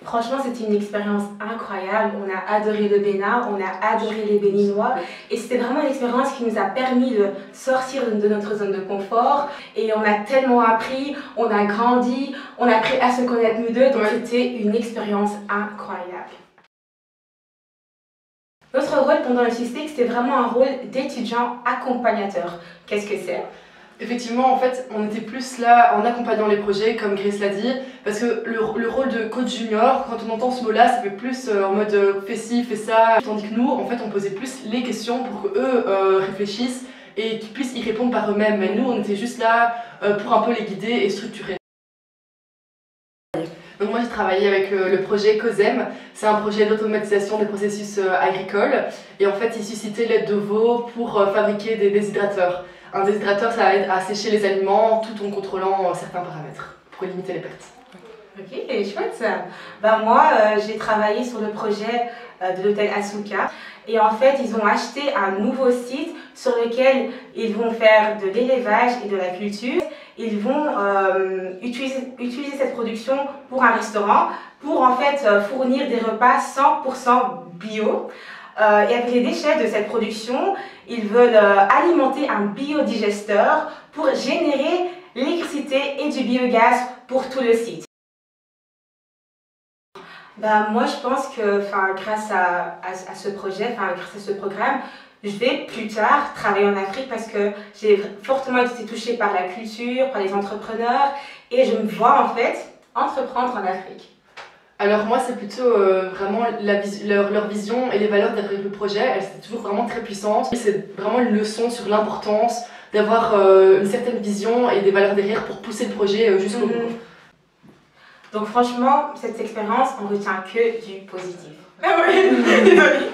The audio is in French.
Franchement, c'était une expérience incroyable. On a adoré le Bénin, on a adoré les Béninois. Et c'était vraiment une expérience qui nous a permis de sortir de notre zone de confort. Et on a tellement appris, on a grandi, on a appris à se connaître nous deux. Donc c'était une expérience incroyable. Notre rôle pendant le SISTIC, c'était vraiment un rôle d'étudiant accompagnateur. Qu'est-ce que c'est ? Effectivement, en fait, on était plus là en accompagnant les projets, comme Grace l'a dit, parce que le rôle de coach junior, quand on entend ce mot-là, ça fait plus en mode fais ci, fais ça, tandis que nous, en fait, on posait plus les questions pour qu'eux réfléchissent et qu'ils puissent y répondre par eux-mêmes. Mais nous, on était juste là pour un peu les guider et structurer. Donc moi j'ai travaillé avec le projet COSEM, c'est un projet d'automatisation des processus agricoles et en fait il suscitait l'aide de veau pour fabriquer des déshydrateurs. Un déshydrateur ça aide à sécher les aliments tout en contrôlant certains paramètres pour limiter les pertes. Ok, chouette ça. Ben moi j'ai travaillé sur le projet de l'hôtel Asuka et en fait ils ont acheté un nouveau site sur lequel ils vont faire de l'élevage et de la culture. Ils vont utiliser cette production pour un restaurant pour en fait fournir des repas 100% bio. Et avec les déchets de cette production, ils veulent alimenter un biodigesteur pour générer l'électricité et du biogaz pour tout le site. Ben, moi, je pense que grâce à ce projet, grâce à ce programme, je vais plus tard travailler en Afrique parce que j'ai fortement été touchée par la culture, par les entrepreneurs et je me vois en fait entreprendre en Afrique. Alors moi c'est plutôt vraiment leur vision et les valeurs derrière le projet, elles étaient toujours vraiment très puissantes. C'est vraiment une leçon sur l'importance d'avoir une certaine vision et des valeurs derrière pour pousser le projet jusqu'au bout. Donc franchement, cette expérience, on retient que du positif. Ah oui.